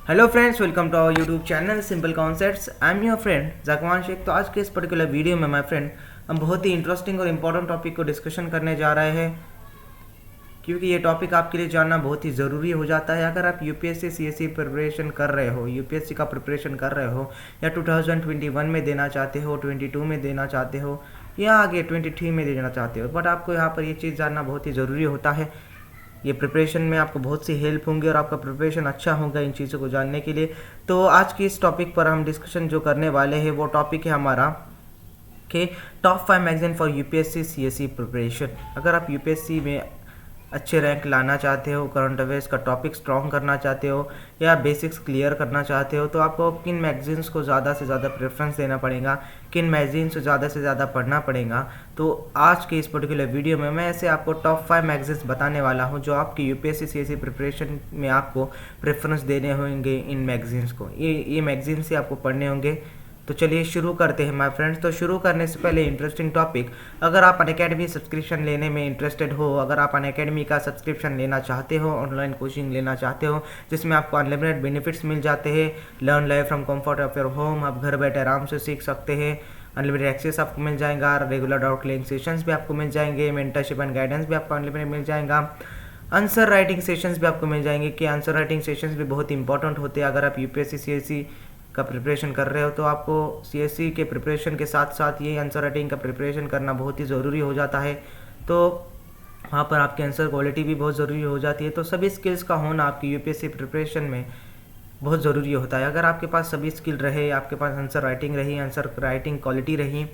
Hello friends, welcome to our YouTube channel simple concepts. I am your friend Zakwan Shaikh. तो आज के इस particular video में माय फ्रेंड हम बहुत ही इंटरेस्टिंग और इम्पोर्टेंट टॉपिक को डिस्कशन करने जा रहे हैं, क्योंकि ये टॉपिक आपके लिए जानना बहुत ही ज़रूरी हो जाता है। अगर आप यूपीएससी सीएससी प्रिपरेशन कर रहे हो, यूपीएससी का प्रिपरेशन कर रहे हो, या 2021 में देना चाहते हो, 22 में देना चाहते हो, या आगे 23 में देना चाहते हो, बट आपको यहाँ पर ये चीज़ जानना बहुत ही ज़रूरी होता है। ये प्रिपरेशन में आपको बहुत सी हेल्प होंगी और आपका प्रिपरेशन अच्छा होगा इन चीज़ों को जानने के लिए। तो आज की इस टॉपिक पर हम डिस्कशन जो करने वाले हैं वो टॉपिक है हमारा कि top 5 magazine for UPSC CSC preparation. अगर आप यूपीएससी में अच्छे रैंक लाना चाहते हो, करंट अफेयर्स का टॉपिक स्ट्रॉन्ग करना चाहते हो, या बेसिक्स क्लियर करना चाहते हो, तो आपको किन मैगजीन्स को ज़्यादा से ज़्यादा प्रेफरेंस देना पड़ेगा, किन मैगजीन्स को ज़्यादा से ज़्यादा पढ़ना पड़ेगा। तो आज के इस पर्टिकुलर वीडियो में मैं ऐसे आपको टॉप 5 मैगजीन्स बताने वाला हूं जो आपकी यूपीएससी सीएससी प्रिपरेशन में आपको प्रेफरेंस देने होंगे। इन मैगजीन्स को ये मैगजीन्स ही आपको पढ़ने होंगे। तो चलिए शुरू करते हैं माय फ्रेंड्स। तो शुरू करने से पहले इंटरेस्टिंग टॉपिक, अगर आप अनअकैडमी सब्सक्रिप्शन लेने में इंटरेस्टेड हो, अगर आप अनअकैडमी का सब्सक्रिप्शन लेना चाहते हो, ऑनलाइन कोचिंग लेना चाहते हो जिसमें आपको अनलिमिटेड बेनिफिट्स मिल जाते हैं, learn live from comfort of your home, आप घर बैठे आराम से सीख सकते हैं, अनलिमिटेड एक्सेस आपको मिल जाएगा, रेगुलर डाउट क्लियरिंग सेशंस भी आपको मिल जाएंगे, मेंटरशिप एंड गाइडेंस भी आपको अनलिमिटेड मिल जाएगा, आंसर राइटिंग सेशंस भी आपको मिल जाएंगे कि आंसर राइटिंग सेशंस भी बहुत इंपॉर्टेंट होते हैं। अगर आप यूपीएससी सीएससी का प्रिपरेशन कर रहे हो तो आपको सीएससी के प्रिपरेशन के साथ साथ ये आंसर राइटिंग का प्रिपरेशन करना बहुत ही ज़रूरी हो जाता है। तो वहाँ पर आपकी आंसर क्वालिटी भी बहुत ज़रूरी हो जाती है। तो सभी स्किल्स का होना आपकी यूपीएससी प्रिपरेशन में बहुत ज़रूरी होता है। अगर आपके पास सभी स्किल रहे, आपके पास आंसर राइटिंग रही, आंसर राइटिंग क्वालिटी रही,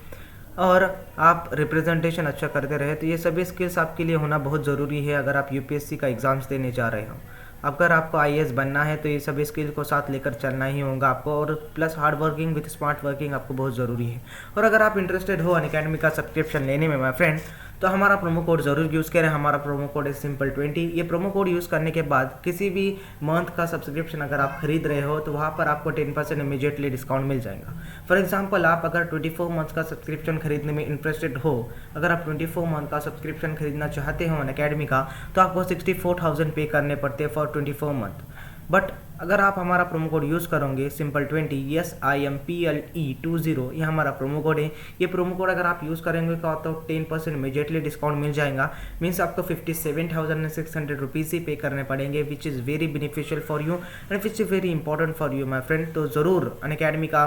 और आप रिप्रेजेंटेशन अच्छा करते रहे, तो ये सभी स्किल्स आपके लिए होना बहुत ज़रूरी है अगर आप यूपीएससी का एग्ज़ाम्स देने जा रहे हो। अगर आपको आईएएस बनना है तो ये सभी स्किल को साथ लेकर चलना ही होगा आपको, और plus hard working with smart working आपको बहुत ज़रूरी है। और अगर आप इंटरेस्टेड हो अनअकैडमी का सब्सक्रिप्शन लेने में माय फ्रेंड, तो हमारा प्रोमो कोड ज़रूर यूज़ करें। हमारा प्रोमो कोड है सिंपल20। ये प्रोमो कोड यूज़ करने के बाद किसी भी मंथ का सब्सक्रिप्शन अगर आप खरीद रहे हो तो वहाँ पर आपको 10% इमीडिएटली डिस्काउंट मिल जाएगा। फॉर एग्जांपल, आप अगर 24 मंथ का सब्सक्रिप्शन खरीदने में इंटरेस्टेड हो, अगर आप 24 मंथ का सब्सक्रिप्शन खरीदना चाहते हो अनअकैडमी का, तो आपको 64,000 पे करने पड़ते हैं फॉर 24 मंथ। बट अगर आप हमारा प्रोमो कोड यूज़ करोगे सिंपल20, SIMPLE20, ये हमारा प्रोमो कोड है। ये प्रोमो कोड अगर आप यूज़ करेंगे तो 10% इमीडिएटली डिस्काउंट मिल जाएगा। मीन्स आपको 57,600 रुपीज़ ही पे करने पड़ेंगे, which is very beneficial for you and which is very important for you my friend. तो ज़रूर अनअकैडमी का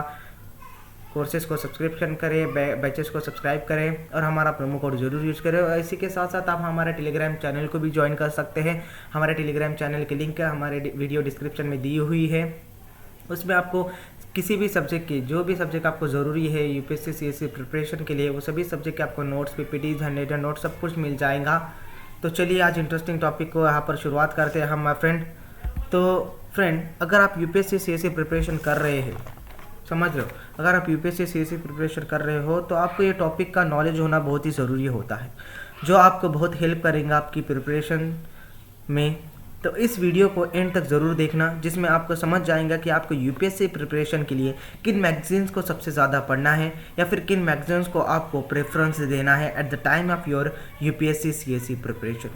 कोर्सेज को सब्सक्रिप्शन करें, बैचेस को सब्सक्राइब करें और हमारा प्रोमो कोड जरूर यूज़ करें। और इसी के साथ साथ आप हमारे टेलीग्राम चैनल को भी ज्वाइन कर सकते हैं। हमारे टेलीग्राम चैनल की लिंक हमारे वीडियो डिस्क्रिप्शन में दी हुई है। उसमें आपको किसी भी सब्जेक्ट की, जो भी सब्जेक्ट आपको ज़रूरी है यूपीएससी सीएससी प्रिपरेशन के लिए, वो सभी सब्जेक्ट के आपको नोट्स, पीपीटीज, हैंडरेटन नोट्स सब कुछ मिल जाएगा। तो चलिए आज इंटरेस्टिंग टॉपिक को यहाँ पर शुरुआत करते हैं हम माय फ्रेंड। तो फ्रेंड, अगर आप यूपीएससी सीएससी प्रिपरेशन कर रहे हैं, समझ रहे हो, अगर आप यूपीएससी सीएससी प्रिपरेशन कर रहे हो तो आपको ये टॉपिक का नॉलेज होना बहुत ही ज़रूरी होता है, जो आपको बहुत हेल्प करेगा आपकी प्रिपरेशन में। तो इस वीडियो को एंड तक ज़रूर देखना, जिसमें आपको समझ जाएगा कि आपको यूपीएससी प्रिपरेशन के लिए किन मैगजीन्स को सबसे ज़्यादा पढ़ना है, या फिर किन मैगजीन्स को आपको प्रेफरेंस देना है at the time of your UPSC CSC preparation.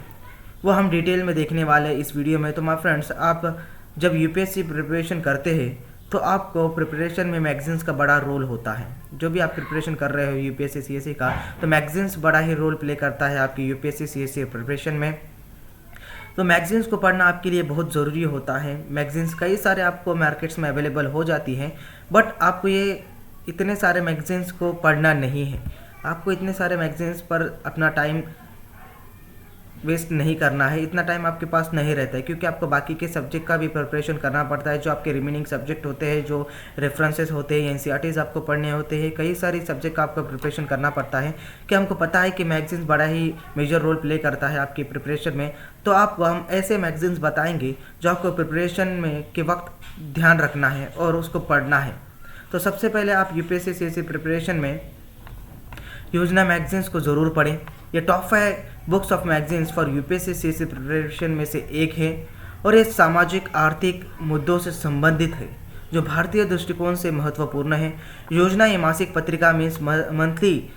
वो हम डिटेल में देखने वाले हैं इस वीडियो में। तो माय फ्रेंड्स, आप जब यूपीएससी प्रिपरेशन करते हैं तो आपको प्रिपरेशन में मैगजीन्स का बड़ा रोल होता है। जो भी आप प्रिपरेशन कर रहे हो यूपीएससी सीएससी का, तो मैगजीन्स बड़ा ही रोल प्ले करता है आपकी यूपीएससी सीएससी प्रिपरेशन में। तो मैगजीन्स को पढ़ना आपके लिए बहुत ज़रूरी होता है। मैगजीन्स कई सारे आपको मार्केट्स में अवेलेबल हो जाती हैं, बट आपको ये इतने सारे मैगजीन्स को पढ़ना नहीं है। आपको इतने सारे मैगजीन्स पर अपना टाइम वेस्ट नहीं करना है, इतना टाइम आपके पास नहीं रहता है, क्योंकि आपको बाकी के सब्जेक्ट का भी प्रिपरेशन करना पड़ता है। जो आपके रिमेनिंग सब्जेक्ट होते हैं, जो रेफरेंसेस होते हैं, एनसीईआरटीज आपको पढ़ने होते हैं, कई सारी सब्जेक्ट का आपको प्रिपरेशन करना पड़ता है। कि हमको पता है कि मैगजीन्स बड़ा ही मेजर रोल प्ले करता है आपकी प्रिपरेशन में। तो आपको हम ऐसे मैगजीन्स बताएंगे जो आपको प्रिपरेशन में के वक्त ध्यान रखना है और उसको पढ़ना है। तो सबसे पहले आप यूपीएससी सीएससी प्रिपरेशन में योजना मैगजीन्स को ज़रूर पढ़ें। ये top 5 books of magazines for UPSC CSC preparation में से एक है, और ये सामाजिक आर्थिक मुद्दों से संबंधित है, जो भारतीय दृष्टिकोण से महत्वपूर्ण है। योजना ये मासिक पत्रिका मीन्स मंथली,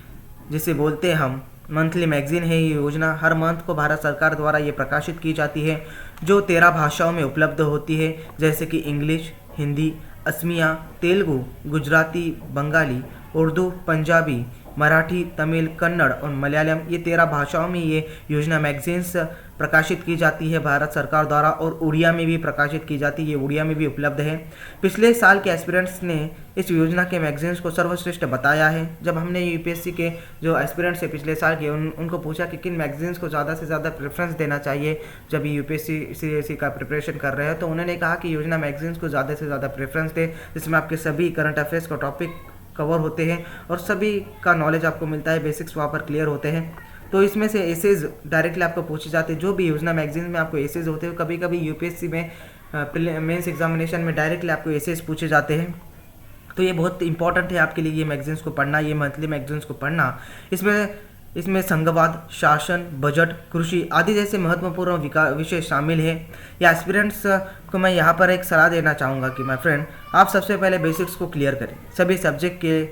जिसे बोलते हैं हम मंथली मैगजीन है। ये योजना हर मंथ को भारत सरकार द्वारा ये प्रकाशित की जाती है, जो 13 भाषाओं में उपलब्ध होती है, जैसे कि इंग्लिश, हिंदी, असमिया, तेलुगु, गुजराती, बंगाली, उर्दू, पंजाबी, मराठी, तमिल, कन्नड़ और मलयालम, ये 13 भाषाओं में ये योजना मैगजीन्स प्रकाशित की जाती है भारत सरकार द्वारा, और उड़िया में भी प्रकाशित की जाती है, ये उड़िया में भी उपलब्ध है। पिछले साल के एस्पिरेंट्स ने इस योजना के मैगजीन्स को सर्वश्रेष्ठ बताया है। जब हमने यूपीएससी के जो एस्पिरेंट्स है पिछले साल के उनको पूछा कि किन मैगजीन्स को ज़्यादा से ज़्यादा प्रेफरेंस देना चाहिए जब यूपीएससी सीएससी का प्रिपरेशन कर रहे हैं, तो उन्होंने कहा कि योजना मैगजीन्स को ज़्यादा से ज़्यादा प्रेफरेंस दे, जिसमें आपके सभी करंट अफेयर्स का टॉपिक कवर होते हैं और सभी का नॉलेज आपको मिलता है, बेसिक्स वहाँ पर क्लियर होते हैं। तो इसमें से एसेज डायरेक्टली आपको पूछे जाते हैं, जो भी योजना मैगजीन में आपको एसेज होते हैं। कभी कभी यूपीएससी में मेंस एग्जामिनेशन में डायरेक्टली आपको एसेज पूछे जाते हैं, तो ये बहुत इंपॉर्टेंट है आपके लिए ये मैगजीन्स को पढ़ना, ये मंथली मैगजीन्स को पढ़ना। इसमें संघवाद, शासन, बजट, कृषि आदि जैसे महत्वपूर्ण विषय शामिल है। या एस्पिरेंट्स को मैं यहाँ पर एक सलाह देना चाहूँगा कि माय फ्रेंड, आप सबसे पहले बेसिक्स को क्लियर करें, सभी सब्जेक्ट के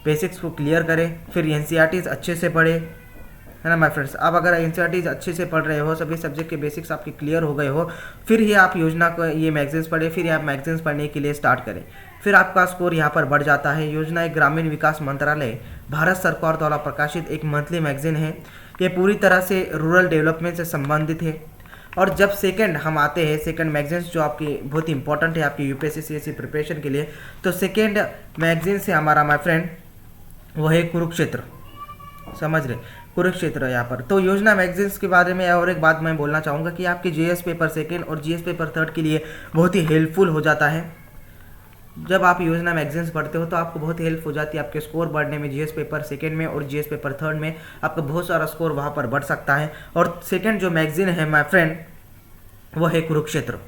बेसिक्स को क्लियर करें, फिर एनसीईआरटीज़ अच्छे से पढ़ें, है ना माय फ्रेंड्स। आप अगर एनसीईआरटीज़ अच्छे से पढ़ रहे हो, सभी सब्जेक्ट के बेसिक्स आपके क्लियर हो गए हो, फिर ही आप योजना को ये मैगजीन्स पढ़ें, फिर आप मैगजीन्स पढ़ने के लिए स्टार्ट करें, फिर आपका स्कोर यहाँ पर बढ़ जाता है। योजना एक ग्रामीण विकास मंत्रालय भारत सरकार द्वारा प्रकाशित एक मंथली मैगजीन है। ये पूरी तरह से रूरल डेवलपमेंट से संबंधित है। और जब सेकंड हम आते हैं, सेकंड मैगजीन्स जो आपकी बहुत इंपॉर्टेंट है आपकी यूपीएससी सीएससी प्रिपरेशन के लिए, तो सेकंड मैगजीन से हमारा माय फ्रेंड वो है कुरुक्षेत्र, समझ रहे, कुरुक्षेत्र यहाँ पर। तो योजना मैगजीन्स के बारे में और एक बात मैं बोलना चाहूँगा कि आपके जीएस पेपर सेकेंड और जीएस पेपर थर्ड के लिए बहुत ही हेल्पफुल हो जाता है। जब आप योजना मैगजीन्स पढ़ते हो तो आपको बहुत हेल्प हो जाती है आपके स्कोर बढ़ने में। जीएस पेपर सेकंड में और जीएस पेपर थर्ड में आपका बहुत सारा स्कोर वहाँ पर बढ़ सकता है। और सेकंड जो मैगजीन है माय फ्रेंड वो है कुरुक्षेत्र।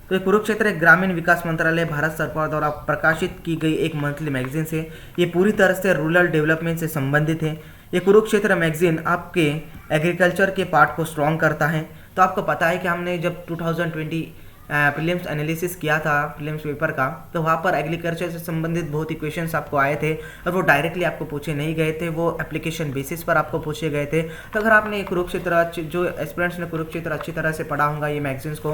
तो ये कुरुक्षेत्र एक ग्रामीण विकास मंत्रालय भारत सरकार द्वारा प्रकाशित की गई एक मंथली मैगजीन है। ये पूरी तरह से रूरल डेवलपमेंट से संबंधित है। ये कुरुक्षेत्र मैगजीन आपके एग्रीकल्चर के पार्ट को स्ट्रॉन्ग करता है। तो आपको पता है कि हमने जब 2020 प्रीलिम्स एनालिसिस किया था प्रीलिम्स पेपर का, तो वहाँ पर एग्रीकल्चर से संबंधित बहुत ही क्वेश्चंस आपको आए थे और वो डायरेक्टली आपको पूछे नहीं गए थे, वो एप्लीकेशन बेसिस पर आपको पूछे गए थे। तो अगर आपने कुरुक्षेत्र जो एस्पिरेंट्स ने कुरुक्षेत्र अच्छी तरह से पढ़ा होगा ये मैगजीन्स को,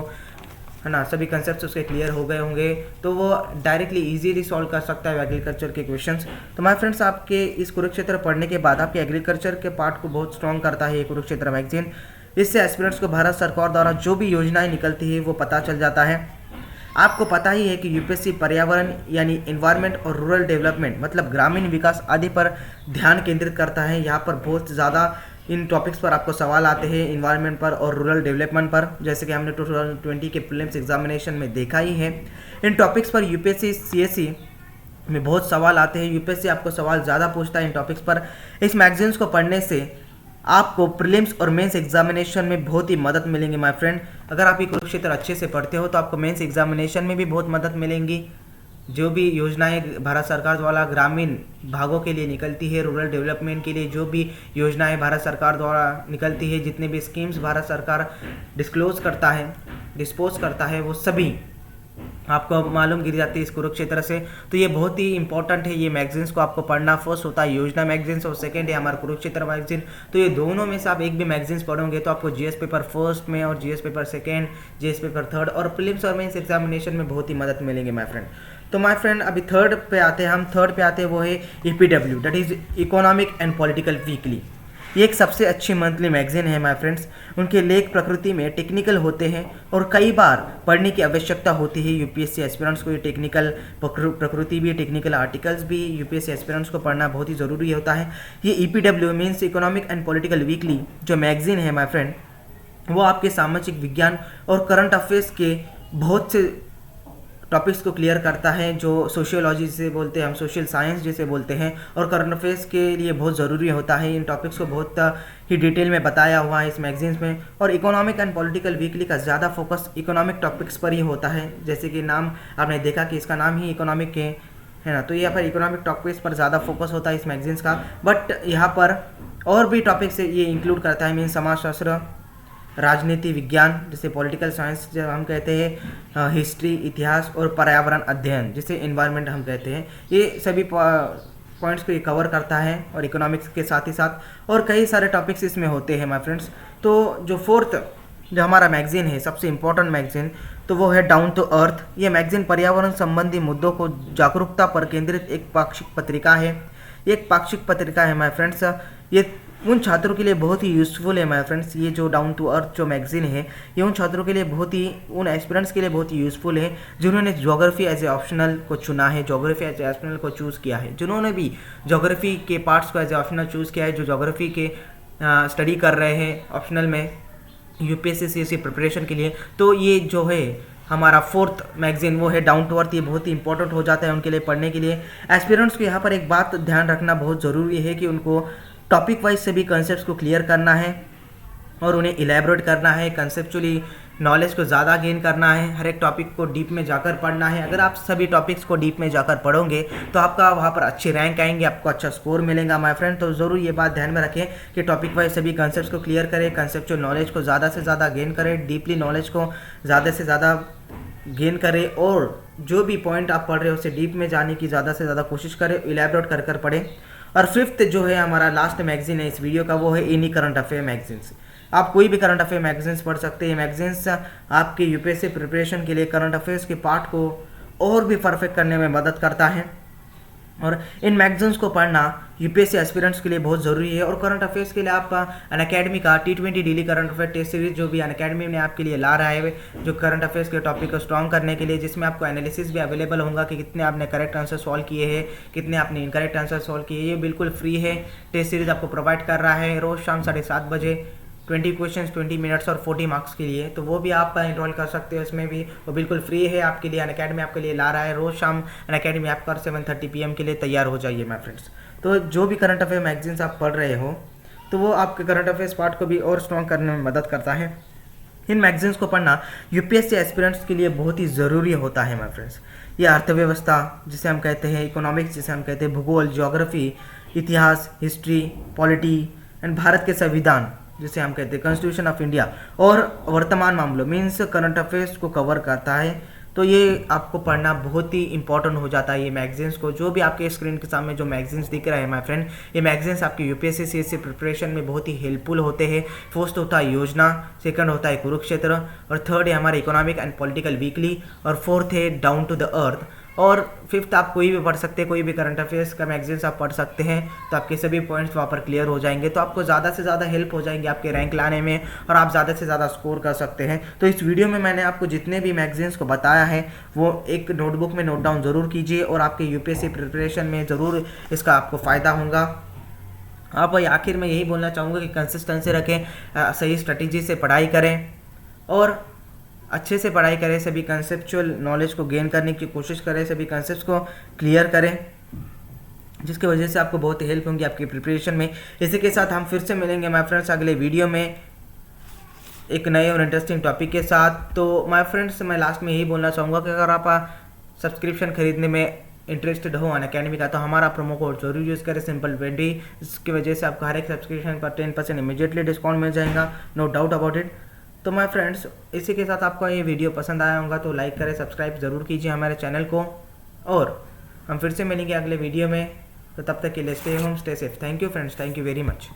है ना, सभी कंसेप्ट उसके क्लियर हो गए होंगे, तो वो डायरेक्टली इजीली सॉल्व कर सकता है एग्रीकल्चर के क्वेश्चंस। तो माय फ्रेंड्स, आपके इस कुरुक्षेत्र पढ़ने के बाद आपके एग्रीकल्चर के पार्ट को बहुत स्ट्रॉन्ग करता है ये कुरुक्षेत्र मैगजीन। इससे एस्पिरेंट्स को भारत सरकार द्वारा जो भी योजनाएं निकलती है वो पता चल जाता है। आपको पता ही है कि यूपीएससी पर्यावरण यानी एनवायरनमेंट और रूरल डेवलपमेंट मतलब ग्रामीण विकास आदि पर ध्यान केंद्रित करता है। यहाँ पर बहुत ज़्यादा इन टॉपिक्स पर आपको सवाल आते हैं, इन्वायरमेंट पर और रूरल डेवलपमेंट पर, जैसे कि हमने 2020 के प्रीलिम्स एग्जामिनेशन में देखा ही है। इन टॉपिक्स पर यूपीएससी सीएससी में बहुत सवाल आते हैं। यूपीएससी आपको सवाल ज़्यादा पूछता है इन टॉपिक्स पर। इस मैगजीन्स को पढ़ने से आपको प्रीलिम्स और मेंस एग्जामिनेशन में बहुत ही मदद मिलेंगी माय फ्रेंड। अगर आप ये कुरुक्षेत्र अच्छे से पढ़ते हो तो आपको मेंस एग्जामिनेशन में भी बहुत मदद मिलेंगी। जो भी योजनाएं भारत सरकार द्वारा ग्रामीण भागों के लिए निकलती है, रूरल डेवलपमेंट के लिए जो भी योजनाएं भारत सरकार द्वारा निकलती है, जितने भी स्कीम्स भारत सरकार डिस्पोज करता है वो सभी आपको मालूम गिर जाती है इस कुरुक्षेत्र से। तो ये बहुत ही इंपॉर्टेंट है, ये मैगजीन्स को आपको पढ़ना। फर्स्ट होता है योजना मैगजीन्स और सेकंड है हमारा कुरुक्षेत्र मैगजीन। तो ये दोनों में से आप एक भी मैगजीन्स पढ़ोगे तो आपको जीएस पेपर फर्स्ट में और GS paper second, GS paper third और प्रीलिम्स और मेंस एग्जामिनेशन में बहुत ही मदद मिलेंगे माय फ्रेंड। तो माय फ्रेंड अभी थर्ड पे आते हैं वो है EPW, that is economic and political weekly. ये एक सबसे अच्छी मंथली मैगजीन है माय फ्रेंड्स। उनके लेख प्रकृति में टेक्निकल होते हैं और कई बार पढ़ने की आवश्यकता होती है यूपीएससी एस्पिरेंट्स को। ये टेक्निकल प्रकृति भी, टेक्निकल आर्टिकल्स भी यूपीएससी एस्पिरेंट्स को पढ़ना बहुत ही ज़रूरी होता है। ये EPW means economic and political weekly जो मैगजीन है माय फ्रेंड, वो आपके सामाजिक विज्ञान और करंट अफेयर्स के बहुत से टॉपिक्स को क्लियर करता है, जो सोशियोलॉजी जिसे बोलते हैं हम, सोशल साइंस जिसे बोलते हैं, और करंट अफेयर्स के लिए बहुत ज़रूरी होता है। इन टॉपिक्स को बहुत ही डिटेल में बताया हुआ है इस मैगजीन्स में। और इकोनॉमिक एंड पॉलिटिकल वीकली का ज़्यादा फोकस इकोनॉमिक टॉपिक्स पर ही होता है, जैसे कि नाम आपने देखा कि इसका नाम ही इकोनॉमिक है ना। तो यहाँ पर इकोनॉमिक टॉपिक्स पर ज़्यादा फोकस होता है इस मैगजीन्स का। बट यहाँ पर और भी टॉपिक्स ये इंक्लूड करता है, मीन समाजशास्त्र, राजनीति विज्ञान जिसे पॉलिटिकल साइंस जब हम कहते हैं, हिस्ट्री, इतिहास और पर्यावरण अध्ययन जिसे एनवायरनमेंट हम कहते हैं। ये सभी पॉइंट्स को ये कवर करता है और इकोनॉमिक्स के साथ ही साथ और कई सारे टॉपिक्स इसमें होते हैं माय फ्रेंड्स। तो जो फोर्थ जो हमारा मैगज़ीन है, सबसे इम्पोर्टेंट मैगज़ीन, तो वो है डाउन टू अर्थ। ये मैगज़ीन पर्यावरण संबंधी मुद्दों को जागरूकता पर केंद्रित एक पाक्षिक पत्रिका है। ये एक पाक्षिक पत्रिका है माय फ्रेंड्स। ये उन छात्रों के लिए बहुत ही यूज़फुल है माय फ्रेंड्स। ये जो डाउन टू अर्थ जो मैगज़ीन है, ये उन छात्रों के लिए बहुत ही, उन एस्पिरेंट्स के लिए बहुत ही यूज़फुल है जिन्होंने ज्योग्राफी एज ए ऑप्शनल को चुना है, ज्योग्राफी एज ए ऑप्शनल को चूज़ किया है, जिन्होंने भी ज्योग्राफी के पार्ट्स को एज ए ऑप्शनल चूज़ किया है, जो ज्योग्राफी के स्टडी कर रहे हैं ऑप्शनल में यूपीएससी सीएससी प्रिपरेशन के लिए। तो ये जो है हमारा फोर्थ मैगज़ीन वो है डाउन टू अर्थ। ये बहुत ही इंपॉर्टेंट हो जाता है उनके लिए पढ़ने के लिए। एस्पिरेंट्स को यहाँ पर एक बात ध्यान रखना बहुत ज़रूरी है कि उनको टॉपिक वाइज सभी कंसेप्ट को क्लियर करना है और उन्हें इलेबोरेट करना है, कंसेप्चुअली नॉलेज को ज़्यादा गेन करना है, हर एक टॉपिक को डीप में जाकर पढ़ना है। अगर आप सभी टॉपिक्स को डीप में जाकर पढ़ोगे तो आपका वहाँ पर अच्छे रैंक आएंगे, आपको अच्छा स्कोर मिलेगा माय फ्रेंड। तो ज़रूर ये बात ध्यान में रखें कि टॉपिक वाइज सभी कंसेप्ट्स को क्लियर करें, कंसेप्चुअल नॉलेज को ज़्यादा से ज़्यादा गेन करें, डीपली नॉलेज को ज़्यादा से ज़्यादा गेन करें और जो भी पॉइंट आप पढ़ रहे हो उसे डीप में जाने की ज़्यादा से ज़्यादा कोशिश करें, इलेबोरेट कर कर पढ़ें। और फिफ्थ जो है हमारा लास्ट मैगज़ीन है इस वीडियो का, वो है एनी करंट अफेयर मैगजीन्स। आप कोई भी करंट अफेयर मैगजीन्स पढ़ सकते हैं। मैगजीन्स आपके यूपीएससी प्रिपरेशन के लिए करंट अफेयर्स के पार्ट को और भी परफेक्ट करने में मदद करता है और इन मैगजीन्स को पढ़ना यूपीएससी एस्पिरेंट्स के लिए बहुत ज़रूरी है। और करंट अफेयर्स के लिए आप अनअकैडमी का T20 daily current affair test series जो भी अनअकैडमी ने आपके लिए ला रहा है, जो करंट अफेयर्स के टॉपिक को स्ट्रॉन्ग करने के लिए, जिसमें आपको एनालिसिस भी अवेलेबल होगा कि कितने आपने करेक्ट आंसर सॉल्व किए हैं, कितने आपने इनकरेक्ट आंसर सॉल्व किए। ये बिल्कुल फ्री है, टेस्ट सीरीज आपको प्रोवाइड कर रहा है रोज़ शाम 7:30 बजे, 20 क्वेश्चन 20 मिनट्स और 40 मार्क्स के लिए। तो वो भी आप इनरोल कर सकते हो इसमें भी, वो बिल्कुल फ्री है आपके लिए। अनअकैडमी आपके लिए ला रहा है रोज़ शाम अनअकैडमी ऐप पर 7:30 PM के लिए तैयार हो जाइए माय फ्रेंड्स। तो जो भी करंट अफेयर मैगजीन्स आप पढ़ रहे हो तो वो आपके करंट अफेयर्स पार्ट को भी और स्ट्रॉन्ग करने में मदद करता है। इन मैगजीन्स को पढ़ना यूपीएससी एस्पिरेंट्स के लिए बहुत ही ज़रूरी होता है माय फ्रेंड्स। ये अर्थव्यवस्था जिसे हम कहते हैं, इकोनॉमिक्स जिसे हम कहते हैं, भूगोल, ज्योग्राफी, इतिहास, हिस्ट्री, पॉलिटी एंड भारत के संविधान जिसे हम कहते हैं कॉन्स्टिट्यूशन ऑफ इंडिया और वर्तमान मामलों मीन्स करंट अफेयर्स को कवर करता है। तो ये आपको पढ़ना बहुत ही इंपॉर्टेंट हो जाता है ये मैगजीन्स को। जो भी आपके स्क्रीन के सामने जो मैगजीन्स दिख रहे हैं माय फ्रेंड, ये मैगजीन्स आपके यूपीएससी सीएससी प्रिपरेशन में बहुत ही हेल्पफुल होते हैं। फर्स्ट होता है योजना, सेकंड होता है कुरुक्षेत्र और थर्ड है हमारे इकोनॉमिक एंड पॉलिटिकल वीकली और फोर्थ है डाउन टू द अर्थ और फिफ्थ आप कोई भी पढ़ सकते हैं, कोई भी करंट अफेयर्स का मैगजीन्स आप पढ़ सकते हैं। तो आपके सभी पॉइंट्स वहाँ पर क्लियर हो जाएंगे, तो आपको ज़्यादा से ज़्यादा हेल्प हो जाएंगे आपके रैंक लाने में और आप ज़्यादा से ज़्यादा स्कोर कर सकते हैं। तो इस वीडियो में मैंने आपको जितने भी मैगजीन्स को बताया है वो एक नोटबुक में नोट डाउन ज़रूर कीजिए और आपके यूपीएससी प्रिपरेशन में ज़रूर इसका आपको फ़ायदा होगा। आप आखिर में यही बोलना चाहूँगा कि कंसिस्टेंसी रखें, सही स्ट्रेटेजी से पढ़ाई करें और अच्छे से पढ़ाई करें, सभी कंसेप्चुअल नॉलेज को गेन करने की कोशिश करें, सभी कंसेप्ट्स को क्लियर करें, जिसकी वजह से आपको बहुत हेल्प होंगी आपकी प्रिपरेशन में। इसी के साथ हम फिर से मिलेंगे माय फ्रेंड्स अगले वीडियो में एक नए और इंटरेस्टिंग टॉपिक के साथ। तो माय फ्रेंड्स मैं लास्ट में यही बोलना चाहूँगा कि अगर आप सब्सक्रिप्शन खरीदने में इंटरेस्टेड हो अनअकैडमी का तो हमारा प्रोमो कोड जरूर यूज़ करें Simple20। इसकी वजह से आपको हर एक सब्सक्रिप्शन पर 10% इमीडिएटली डिस्काउंट मिल जाएगा, नो डाउट अबाउट इट। तो माय फ्रेंड्स इसी के साथ आपको ये वीडियो पसंद आया होगा तो लाइक करें, सब्सक्राइब ज़रूर कीजिए हमारे चैनल को और हम फिर से मिलेंगे अगले वीडियो में। तो तब तक के लिए stay home, stay safe. Thank you friends, thank you very much.